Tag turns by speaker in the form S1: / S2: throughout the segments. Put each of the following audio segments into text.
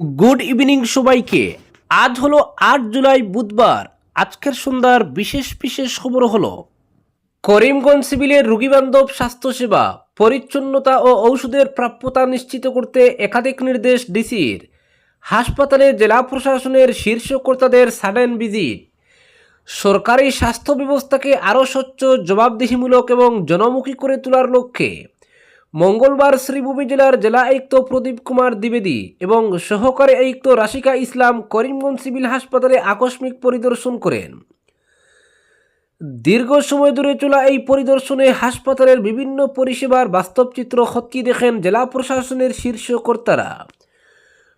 S1: Good evening সবাইকে। আজ হলো 8 জুলাই বুধবার। আজকের সন্ধ্যার বিশেষ বিশেষ খবর হলো করিমগঞ্জ সিভিলের রোগীবান্ধব স্বাস্থ্যসেবা, পরিচ্ছন্নতা ও ঔষধের প্রাপ্যতা নিশ্চিত করতে একাধিক নির্দেশ ডিসির। হাসপাতালে জেলা প্রশাসনের শীর্ষ কর্তাদের সাডেন ভিজিট। সরকারি স্বাস্থ্য ব্যবস্থাকে আরও স্বচ্ছ, জবাবদিহিমূলক এবং জনমুখী করে তোলার লক্ষ্যে মঙ্গলবার শ্রীভূমি জেলার জেলা আয়ুক্ত প্রদীপ কুমার দ্বিবেদী এবং সহকারী আয়ুক্ত রাশিকা ইসলাম করিমগঞ্জ সিভিল হাসপাতালে আকস্মিক পরিদর্শন করেন। দীর্ঘ সময় ধরে চলা এই পরিদর্শনে হাসপাতালের বিভিন্ন পরিষেবার বাস্তব চিত্র খতিয়ে দেখেন জেলা প্রশাসনের শীর্ষ কর্তারা।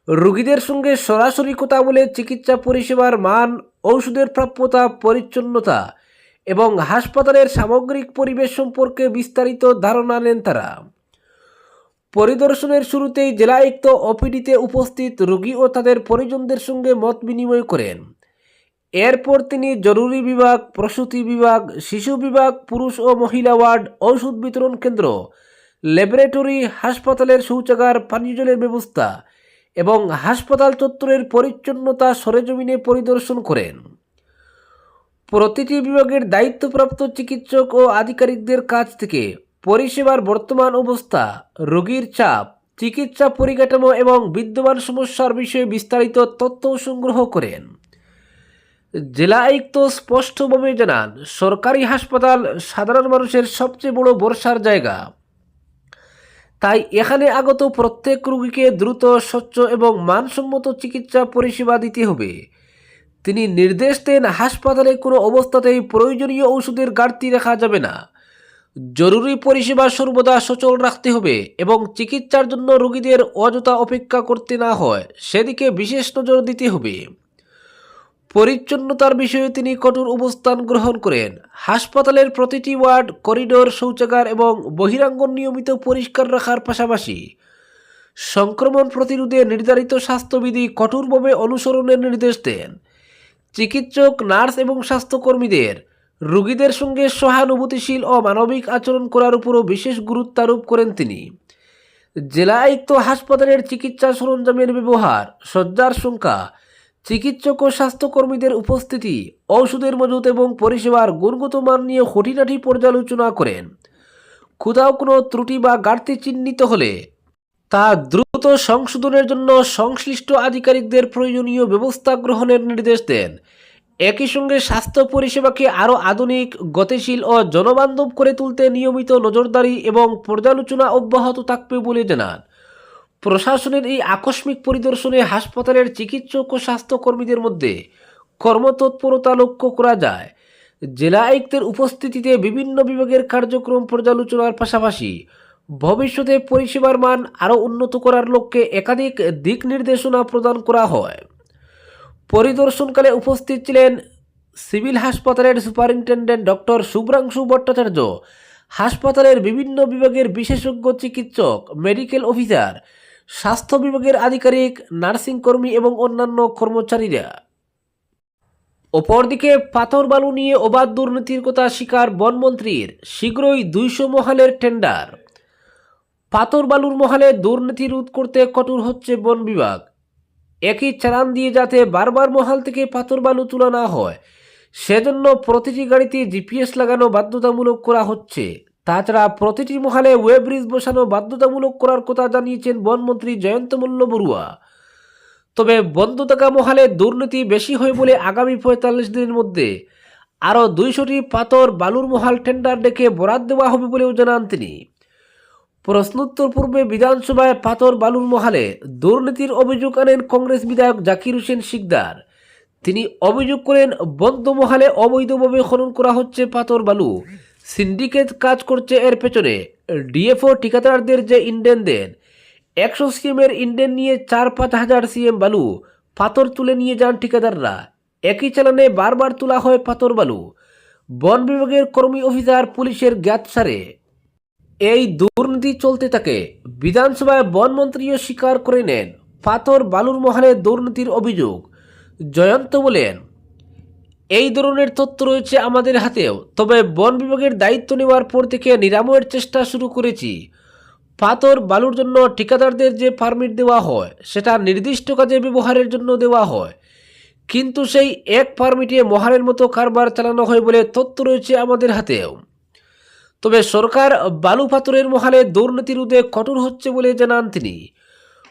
S1: রোগীদের সঙ্গে সরাসরি কথা বলে চিকিৎসা পরিষেবার মান, ঔষধের প্রাপ্যতা, পরিচ্ছন্নতা এবং হাসপাতালের সামগ্রিক পরিবেশ সম্পর্কে বিস্তারিত ধারণা নেন তারা। পরিদর্শনের শুরুতেই জেলা আয়ুক্ত ওপিডিতে উপস্থিত রোগী ও তাদের পরিজনদের সঙ্গে মত বিনিময় করেন। এরপর তিনি জরুরি বিভাগ, প্রসূতি বিভাগ, শিশু বিভাগ, পুরুষ ও মহিলা ওয়ার্ড, ঔষধ বিতরণ কেন্দ্র, ল্যাবরেটরি, হাসপাতালের শৌচাগার, পানীয় জলের ব্যবস্থা এবং হাসপাতাল চত্বরের পরিচ্ছন্নতা সরেজমিনে পরিদর্শন করেন। প্রতিটি বিভাগের দায়িত্বপ্রাপ্ত চিকিৎসক ও আধিকারিকদের কাছ থেকে পরিষেবার বর্তমান অবস্থা, রোগীর চাপ, চিকিৎসা পরিকাঠামো এবং বিদ্যমান সমস্যার বিষয়ে বিস্তারিত তথ্য সংগ্রহ করেন। জেলা আয়ুক্ত স্পষ্টভাবে জানান, সরকারি হাসপাতাল সাধারণ মানুষের সবচেয়ে বড় ভরসার জায়গা। তাই এখানে আগত প্রত্যেক রোগীকে দ্রুত, স্বচ্ছ এবং মানসম্মত চিকিৎসা পরিষেবা দিতে হবে। তিনি নির্দেশ দেন, হাসপাতালে কোনো অবস্থাতেই প্রয়োজনীয় ওষুধের ঘাটতি রাখা যাবে না। জরুরি পরিষেবা সর্বদা সচল রাখতে হবে এবং চিকিৎসার জন্য রোগীদের অযথা অপেক্ষা করতে না হয় সেদিকে বিশেষ নজর দিতে হবে। পরিচ্ছন্নতার বিষয়ে তিনি কঠোর অবস্থান গ্রহণ করেন। হাসপাতালের প্রতিটি ওয়ার্ড, করিডোর, শৌচাগার এবং বহিরাঙ্গন নিয়মিত পরিষ্কার রাখার পাশাপাশি সংক্রমণ প্রতিরোধে নির্ধারিত স্বাস্থ্যবিধি কঠোরভাবে অনুসরণের নির্দেশ দেন। চিকিৎসক, নার্স এবং স্বাস্থ্যকর্মীদের রোগীদের সঙ্গে সহানুভূতিশীল ও মানবিক আচরণ করার উপরও বিশেষ গুরুত্ব আরোপ করেন তিনি। জেলা আয়ুক্ত হাসপাতালের চিকিৎসা সরঞ্জামের ব্যবহার, শয্যার সংখ্যা, চিকিৎসক ও স্বাস্থ্যকর্মীদের উপস্থিতি, ঔষধের মজুত এবং পরিষেবার গুণগত মান নিয়ে খুঁটিনাটি পর্যালোচনা করেন। কোথাও কোনো ত্রুটি বা ঘাটতি চিহ্নিত হলে তা দ্রুত সংশোধনের জন্য সংশ্লিষ্ট আধিকারিকদের প্রয়োজনীয় ব্যবস্থা গ্রহণের নির্দেশ দেন। একই সঙ্গে স্বাস্থ্য পরিষেবাকে আরও আধুনিক, গতিশীল ও জনবান্ধব করে তুলতে নিয়মিত নজরদারি এবং পর্যালোচনা অব্যাহত থাকবে বলে জানান। প্রশাসনের এই আকস্মিক পরিদর্শনে হাসপাতালের চিকিৎসক ও স্বাস্থ্যকর্মীদের মধ্যে কর্মতৎপরতা লক্ষ্য করা যায়। জেলা আয়ুক্তের উপস্থিতিতে বিভিন্ন বিভাগের কার্যক্রম পর্যালোচনার পাশাপাশি ভবিষ্যতে পরিষেবার মান আরও উন্নত করার লক্ষ্যে একাধিক দিক নির্দেশনা প্রদান করা হয়। পরিদর্শনকালে উপস্থিত ছিলেন সিভিল হাসপাতালের সুপারিনটেন্ডেন্ট ডক্টর শুভ্রাংশু ভট্টাচার্য, হাসপাতালের বিভিন্ন বিভাগের বিশেষজ্ঞ চিকিৎসক, মেডিকেল অফিসার, স্বাস্থ্য বিভাগের আধিকারিক, নার্সিং কর্মী এবং অন্যান্য কর্মচারীরা। অপরদিকে পাথর বালু নিয়ে অবাধ দুর্নীতির কথা স্বীকার বনমন্ত্রীর, শীঘ্রই 200 মহালের টেন্ডার। পাথর বালুর মহালে দুর্নীতি রোধ করতে কঠোর হচ্ছে বন বিভাগ। একই চালান দিয়ে যাতে বারবার মহাল থেকে পাথর বালু তোলা না হয় সেজন্য প্রতিটি গাড়িতে জিপিএস লাগানো বাধ্যতামূলক করা হচ্ছে। তাছাড়া প্রতিটি মহালে ওয়েব ব্রিজ বসানো বাধ্যতামূলক করার কথা জানিয়েছেন বনমন্ত্রী জয়ন্ত মল্ল বড়ুয়া। তবে বন্ধ থাকা মহালে দুর্নীতি বেশি হয় বলে আগামী 45 দিনের মধ্যে আরও 200টি পাথর বালুর মহাল টেন্ডার ডেকে বরাদ দেওয়া হবে বলেও জানান তিনি। প্রশ্নোত্তর পূর্বে বিধানসভায় পাথর বালুর মহালে দুর্নীতির অভিযোগ আনেন কংগ্রেস বিধায়ক জাকির হোসেন শিকদার। তিনি অভিযোগ করেন, বন্ধ মহালে অবৈধভাবে খনন করা হচ্ছে পাথর বালু, সিন্ডিকেট কাজ করছে এর পেছনে। ডিএফও ঠিকাদারদের যে ইন্ডেন দেন, 100 সিএমের ইন্ডেন নিয়ে 4-5 হাজার সিএম বালু পাথর তুলে নিয়ে যান ঠিকাদাররা। একই চালানে বারবার তোলা হয় পাথর বালু। বন বিভাগের কর্মী, অফিসার, পুলিশের জ্ঞাতসারে এই দুর্নীতি চলতে থাকে। বিধানসভায় বনমন্ত্রীও স্বীকার করে নেন পাথর বালুর মহালে দুর্নীতির অভিযোগ। জয়ন্ত বলেন, এই ধরনের তথ্য রয়েছে আমাদের হাতেও, তবে বন বিভাগের দায়িত্ব নেওয়ার পর থেকে নিরাময়ের চেষ্টা শুরু করেছি। পাথর বালুর জন্য ঠিকাদারদের যে পারমিট দেওয়া হয় সেটা নির্দিষ্ট কাজে ব্যবহারের জন্য দেওয়া হয়, কিন্তু সেই এক পারমিটে মহালের মতো কারবার চালানো হয় বলে তথ্য রয়েছে আমাদের হাতেও। তবে সরকার বালু পাথরের মহালে দুর্নীতি রোধে কঠোর হচ্ছে বলে জানান তিনি।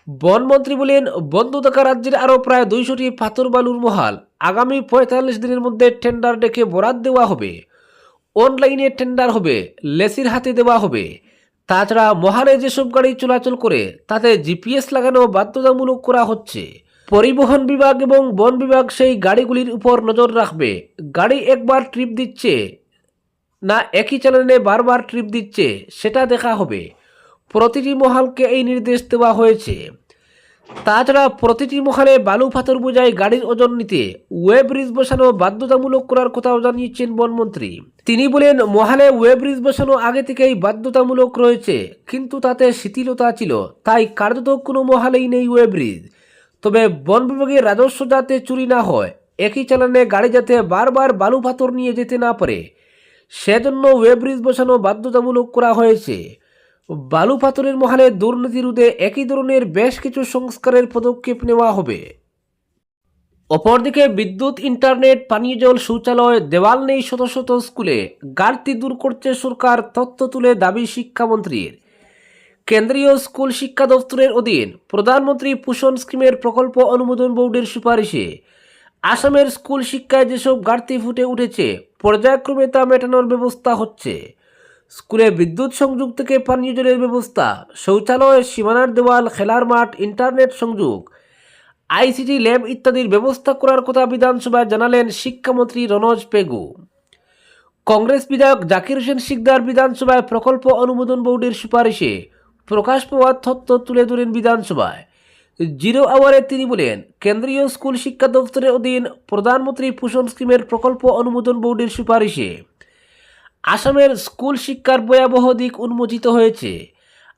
S1: বনমন্ত্রী বলেন, বন্ধ থাকা রাজ্যের আরও প্রায় 200টি পাথর বালুর মহাল আগামী 45 দিনের মধ্যে টেন্ডার ডেকে বরাদ দেওয়া হবে। অনলাইনে টেন্ডার হবে, লেসির হাতে দেওয়া হবে। তাছাড়া মহালে যেসব গাড়ি চলাচল করে তাতে জিপিএস লাগানো বাধ্যতামূলক করা হচ্ছে। পরিবহন বিভাগ এবং বন বিভাগ সেই গাড়িগুলির উপর নজর রাখবে। গাড়ি একবার ট্রিপ দিচ্ছে না একই চ্যানেলে বারবার ট্রিপ দিচ্ছে সেটা দেখা হবে। প্রতিটি মহালকে এই নির্দেশ দেওয়া হয়েছে। তাছাড়া প্রতিটি মহালে বালু পাথর বোঝাই গাড়ির ওজন নিতে ওয়েব ব্রিজ বসানো বাধ্যতামূলক করার কথাও জানিয়েছেন বনমন্ত্রী। তিনি বলেন, মহালে ওয়েব ব্রিজ বসানো আগে থেকেই বাধ্যতামূলক রয়েছে, কিন্তু তাতে শিথিলতা ছিল, তাই কার্যত কোনো মহালেই নেই ওয়েব ব্রিজ। তবে বন বিভাগের রাজস্ব যাতে চুরি না হয়, একই চালানে গাড়ি যাতে বারবার বালু পাথর নিয়ে যেতে না পারে, সেজন্য ওয়েব ব্রিজ বসানো বাধ্যতামূলক করা হয়েছে। বালু পাথরের মহালে দুর্নীতি রোধে একই ধরনের বেশ কিছু সংস্কারের পদক্ষেপ নেওয়া হবে। অপরদিকে বিদ্যুৎ, ইন্টারনেট, পানীয় জল, শৌচালয়, দেওয়াল নেই শত শত স্কুলে, ঘাটতি দূর করছে সরকার, তথ্য তুলে দাবি শিক্ষামন্ত্রীর। কেন্দ্রীয় স্কুল শিক্ষা দপ্তরের অধীন প্রধানমন্ত্রী পোষণ স্কিমের প্রকল্প অনুমোদন বোর্ডের সুপারিশে আসামের স্কুল শিক্ষায় যেসব ঘাটতি ফুটে উঠেছে পর্যায়ক্রমে তা মেটানোর ব্যবস্থা হচ্ছে। স্কুলে বিদ্যুৎ সংযোগ থেকে পানীয় জলের ব্যবস্থা, শৌচালয়, সীমানার দেওয়াল, খেলার মাঠ, ইন্টারনেট সংযোগ, আইসিটি ল্যাব ইত্যাদির ব্যবস্থা করার কথা বিধানসভায় জানালেন শিক্ষামন্ত্রী রনজ পেগু। কংগ্রেস বিধায়ক জাকির হোসেন সিকদার বিধানসভায় প্রকল্প অনুমোদন বোর্ডের সুপারিশে প্রকাশ পাওয়া তথ্য তুলে ধরেন বিধানসভায়। জিরো আওয়ারে তিনি বলেন, কেন্দ্রীয় স্কুল শিক্ষা দপ্তরের অধীন প্রধানমন্ত্রী পোষণ স্কিমের প্রকল্প অনুমোদন বোর্ডের সুপারিশে আসামের স্কুল শিক্ষার ভয়াবহ দিক উন্মোচিত হয়েছে।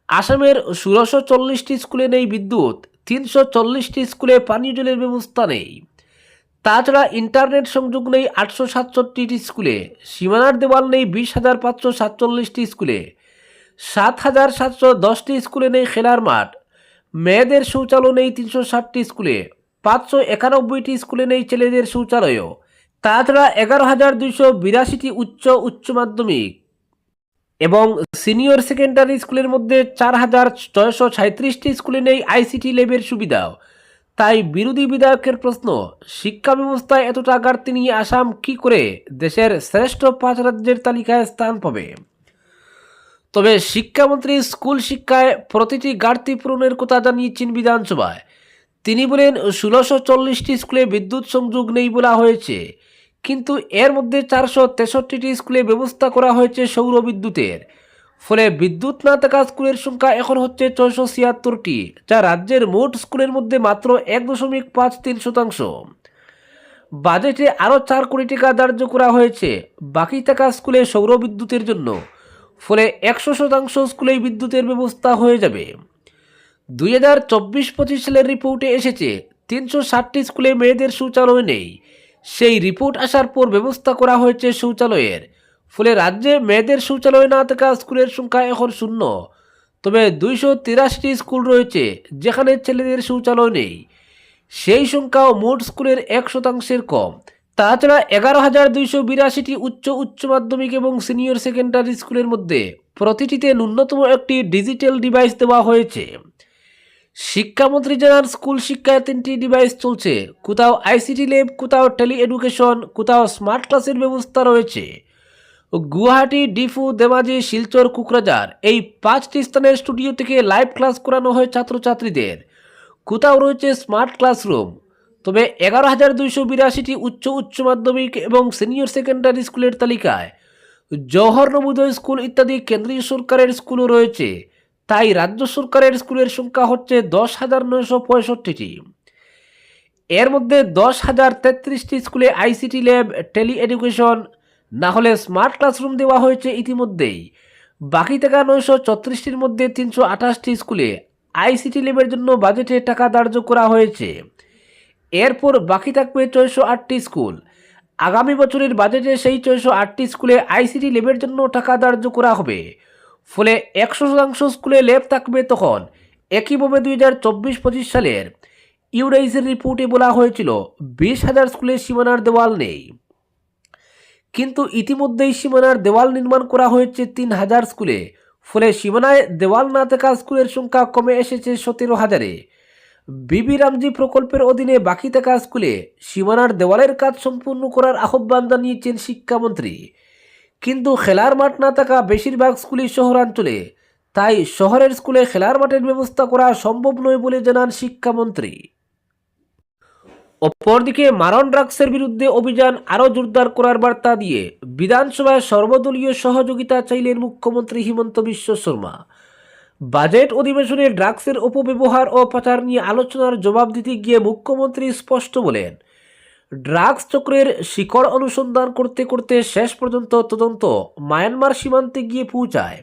S1: আসামের 1640টি স্কুলে নেই বিদ্যুৎ, 340টি স্কুলে পানীয় জলের ব্যবস্থা নেই। তাছাড়া ইন্টারনেট সংযোগ নেই 867টি স্কুলে, সীমানার দেওয়াল নেই 20,547টি স্কুলে, 7,710টি স্কুলে নেই খেলার মাঠ, মেয়েদের শৌচালয় নেই 360টি স্কুলে, 591টি স্কুলে নেই ছেলেদের শৌচালয়ও। তাছাড়া 11,282টি উচ্চ মাধ্যমিক এবং সিনিয়র সেকেন্ডারি স্কুলের মধ্যে 4,637টি স্কুলে নেই আইসিটি ল্যাবের সুবিধাও। তাই বিরোধী বিধায়কের প্রশ্ন, শিক্ষা ব্যবস্থায় এতটা ঘাটতি নিয়ে আসাম কি করে দেশের শ্রেষ্ঠ 5 রাজ্যের তালিকায় স্থান পাবে? তবে শিক্ষামন্ত্রী স্কুল শিক্ষায় প্রতিটি ঘাটতি পূরণের কথা জানিয়েছেন বিধানসভায়। তিনি বলেন, 1640টি স্কুলে বিদ্যুৎ সংযোগ নেই বলা হয়েছে, কিন্তু এর মধ্যে 463টি স্কুলে ব্যবস্থা করা হয়েছে সৌর বিদ্যুতের। ফলে বিদ্যুৎ না থাকা স্কুলের সংখ্যা এখন হচ্ছে 676টি, যা রাজ্যের মোট স্কুলের মধ্যে মাত্র 1.53%। বাজেটে আরও 4 কোটি টাকা ধার্য করা হয়েছে বাকি থাকা স্কুলে সৌর বিদ্যুতের জন্য। ফলে 100% স্কুলেই বিদ্যুতের ব্যবস্থা হয়ে যাবে। 2024-25 সালের রিপোর্টে এসেছে 360টি স্কুলে মেয়েদের শৌচালয় নেই। সেই রিপোর্ট আসার পর ব্যবস্থা করা হয়েছে শৌচালয়ের। ফলে রাজ্যে মেয়েদের শৌচালয় না থাকা স্কুলের সংখ্যা এখন 0। তবে 283টি স্কুল রয়েছে যেখানে ছেলেদের শৌচালয় নেই। সেই সংখ্যাও মোট স্কুলের 1%-এর কম। তাছাড়া 11,282টি উচ্চ মাধ্যমিক এবং সিনিয়র সেকেন্ডারি স্কুলের মধ্যে প্রতিটিতে ন্যূনতম একটি ডিজিটাল ডিভাইস দেওয়া হয়েছে। শিক্ষামন্ত্রী জানান, স্কুল শিক্ষায় 3টি ডিভাইস চলছে, কোথাও আইসিটি ল্যাব, কোথাও টেলি এডুকেশন, কোথাও স্মার্ট ক্লাসের ব্যবস্থা রয়েছে। গুয়াহাটি, ডিফু, ধেমাজি, শিলচর, কোকরাঝার এই 5টি স্থানের স্টুডিও থেকে লাইভ ক্লাস করানো হয় ছাত্রছাত্রীদের। কোথাও রয়েছে স্মার্ট ক্লাসরুম। তবে 11,282টি উচ্চ মাধ্যমিক এবং সিনিয়র সেকেন্ডারি স্কুলের তালিকায় জওহর নবোদয় স্কুল ইত্যাদি কেন্দ্রীয় সরকারের স্কুলও রয়েছে। তাই রাজ্য সরকারের স্কুলের সংখ্যা হচ্ছে 10,965টি। এর মধ্যে 10,033টি স্কুলে আইসিটি ল্যাব, টেলি এডুকেশন না হলে স্মার্ট ক্লাসরুম দেওয়া হয়েছে ইতিমধ্যেই। বাকি থাকা 934টির মধ্যে 328টি স্কুলে আইসিটি ল্যাবের জন্য বাজেটে টাকা ধার্য করা হয়েছে। এরপর বাকি থাকবে 608টি স্কুল। আগামী বছরের বাজেটে সেই 608টি স্কুলে আইসিটি ল্যাবের জন্য টাকা ধার্য করা হবে। ফলে 100% স্কুলে ল্যাব থাকবে। তখন একইভাবে 2024-25 সালের ইউডাইসের রিপোর্টে বলা হয়েছিল 20,000 স্কুলে সীমানার দেওয়াল নেই, কিন্তু ইতিমধ্যেই সীমানার দেওয়াল নির্মাণ করা হয়েছে 3,000 স্কুলে। ফলে সীমানায় দেওয়াল না থাকা স্কুলের সংখ্যা কমে এসেছে 17,000-এ। বিবি রামজি প্রকল্পের অধীনে বাকি থাকা স্কুলে সীমানার দেওয়ালের কাজ সম্পূর্ণ করার আহ্বান জানিয়েছেন শিক্ষামন্ত্রী। কিন্তু খেলার মাঠ না থাকা বেশিরভাগ স্কুলই শহরাঞ্চলে, তাই শহরের স্কুলে খেলার মাঠের ব্যবস্থা করা সম্ভব নয় বলে জানান শিক্ষামন্ত্রী। অপরদিকে মারণ ড্রাগসের বিরুদ্ধে অভিযান আরও জোরদার করার বার্তা দিয়ে বিধানসভায় সর্বদলীয় সহযোগিতা চাইলেন মুখ্যমন্ত্রী হিমন্ত বিশ্ব শর্মা। বাজেট অধিবেশনে ড্রাগসের অপব্যবহার ও পাচার নিয়ে আলোচনার জবাব দিতে গিয়ে মুখ্যমন্ত্রী স্পষ্ট বলেন, ড্রাগস চক্রের শিকড় অনুসন্ধান করতে করতে শেষ পর্যন্ত তদন্ত মায়ানমার সীমান্তে গিয়ে পৌঁছায়।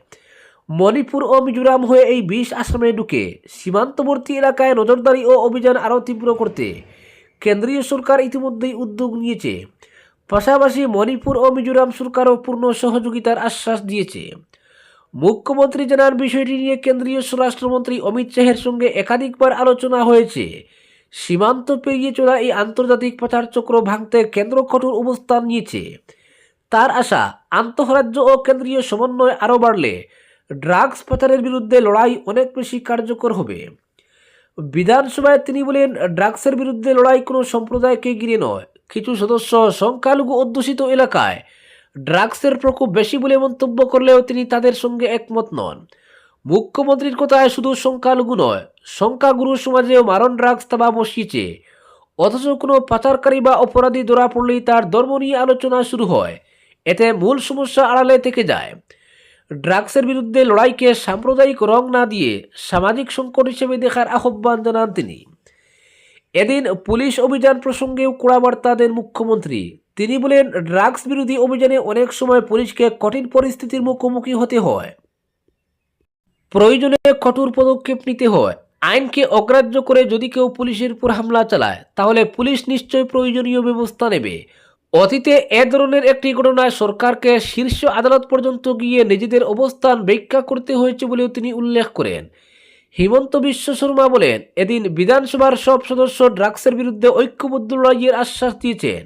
S1: মণিপুর ও মিজোরাম হয়ে এই বিষ আসামে ঢুকে সীমান্তবর্তী এলাকায় নজরদারি ও অভিযান আরও তীব্র করতে কেন্দ্রীয় সরকার ইতিমধ্যেই উদ্যোগ নিয়েছে। পাশাপাশি মণিপুর ও মিজোরাম সরকারও পূর্ণ সহযোগিতার আশ্বাস দিয়েছে। মুখ্যমন্ত্রী জানান, বিষয়টি নিয়ে কেন্দ্রীয় স্বরাষ্ট্রমন্ত্রী অমিত শাহের সঙ্গে একাধিকবার আলোচনা হয়েছে। সীমান্ত পেরিয়ে চলা এই আন্তর্জাতিক পাচার চক্র ভাঙতে কেন্দ্র কঠোর অবস্থান নিয়েছে। তার আশা, আন্তঃরাজ্য ও কেন্দ্রীয় সমন্বয় আরও বাড়লে ড্রাগস পাচারের বিরুদ্ধে লড়াই অনেক বেশি কার্যকর হবে। বিধানসভায় তিনি বলেন, ড্রাগসের বিরুদ্ধে লড়াই কোনো সম্প্রদায়কে ঘিরে নয়। কিছু সদস্য সংখ্যালঘু অধ্যুষিত এলাকায় ড্রাগসের প্রকোপ বেশি বলে মন্তব্য করলেও তিনি তাদের সঙ্গে একমত নন। মুখ্যমন্ত্রীর কথায় শুধু সংখ্যালঘু নয়, সংখ্যাগুরু সমাজেও মারণ ড্রাগস তাবা বসিয়েছে। অথচ কোনো পাচারকারী বা অপরাধী ধরা পড়লেই তার ধর্ম নিয়ে আলোচনা শুরু হয়। এতে মূল সমস্যা আড়ালে থেকে যায়। ড্রাগসের বিরুদ্ধে লড়াইকে সাম্প্রদায়িক রং না দিয়ে সামাজিক সংকট হিসেবে দেখার আহ্বান জানান তিনি। এদিন পুলিশ অভিযান প্রসঙ্গেও কড়া বার্তা দেন মুখ্যমন্ত্রী। তিনি বলেন, ড্রাগস বিরোধী অভিযানে অনেক সময় পুলিশকে কঠিন পরিস্থিতির মুখোমুখি হতে হয়। প্রয়োজনে কঠোর পদক্ষেপ নিতে হয়। আইনকে অগ্রাহ্য করে যদি কেউ পুলিশের উপর হামলা চালায়, তাহলে পুলিশ নিশ্চয় প্রয়োজনীয় ব্যবস্থা নেবে। অতীতে এ ধরনের একটি ঘটনায় সরকারকে শীর্ষ আদালত পর্যন্ত গিয়ে নিজেদের অবস্থান ব্যাখ্যা করতে হয়েছে বলেও তিনি উল্লেখ করেন। হিমন্ত বিশ্ব শর্মা বলেন, এদিন বিধানসভার সব সদস্য ড্রাগসের বিরুদ্ধে ঐক্যবদ্ধ লড়াইয়ের আশ্বাস দিয়েছেন,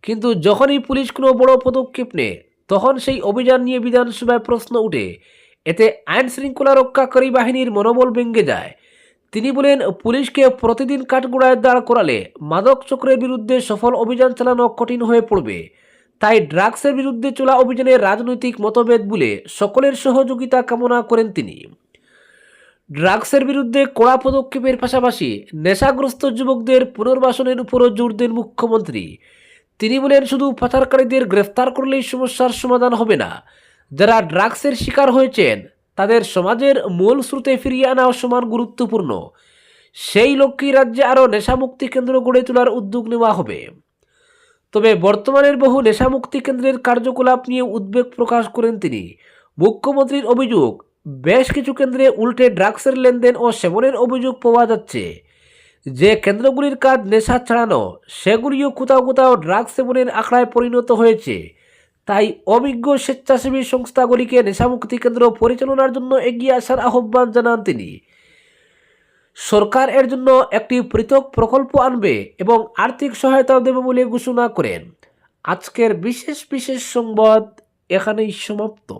S1: কিন্তু যখনই পুলিশ কোনো বড় পদক্ষেপ নেয়, তখন সেই অভিযান নিয়ে বিধানসভায় প্রশ্ন উঠে। এতে আইন শৃঙ্খলা রক্ষাকারী বাহিনীর মনোবল ভেঙে যায়। তিনি বলেন, পুলিশকে প্রতিদিন কাঠগড়ায় দাঁড় করালে মাদক চক্রের বিরুদ্ধে সফল অভিযান চালানো কঠিন হয়ে পড়বে। তাই ড্রাগসের বিরুদ্ধে চলা অভিযানে রাজনৈতিক মতভেদ ভুলে সকলের সহযোগিতা কামনা করেন তিনি। ড্রাগসের বিরুদ্ধে কড়া পদক্ষেপের পাশাপাশি নেশাগ্রস্ত যুবকদের পুনর্বাসনের উপরও জোর দেন মুখ্যমন্ত্রী। তিনি বলেন, শুধু পাচারকারীদের গ্রেফতার করলেই সমস্যার সমাধান হবে না। যারা ড্রাগসের শিকার হয়েছেন তাদের সমাজের মূল স্রোতে ফিরিয়ে আনাও সমান গুরুত্বপূর্ণ। সেই লক্ষ্যেই রাজ্যে আরও নেশামুক্তি কেন্দ্র গড়ে তোলার উদ্যোগ নেওয়া হবে। তবে বর্তমানের বহু নেশামুক্তি কেন্দ্রের কার্যকলাপ নিয়ে উদ্বেগ প্রকাশ করেন তিনি। মুখ্যমন্ত্রীর অভিযোগ, বেশ কিছু কেন্দ্রে উল্টে ড্রাগসের লেনদেন ও সেবনের অভিযোগ পাওয়া যাচ্ছে। যে কেন্দ্রগুলির কাজ নেশা ছাড়ানো, সেগুলিও কোথাও কোথাও ড্রাগস সেবনের আখড়ায় পরিণত হয়েছে। তাই অভিজ্ঞ স্বেচ্ছাসেবী সংস্থাগুলিকে নেশামুক্তি কেন্দ্র পরিচালনার জন্য এগিয়ে আসার আহ্বান জানান তিনি। সরকার এর জন্য একটি পৃথক প্রকল্প আনবে এবং আর্থিক সহায়তা দেবে বলে ঘোষণা করেন। আজকের বিশেষ সংবাদ এখানেই সমাপ্ত।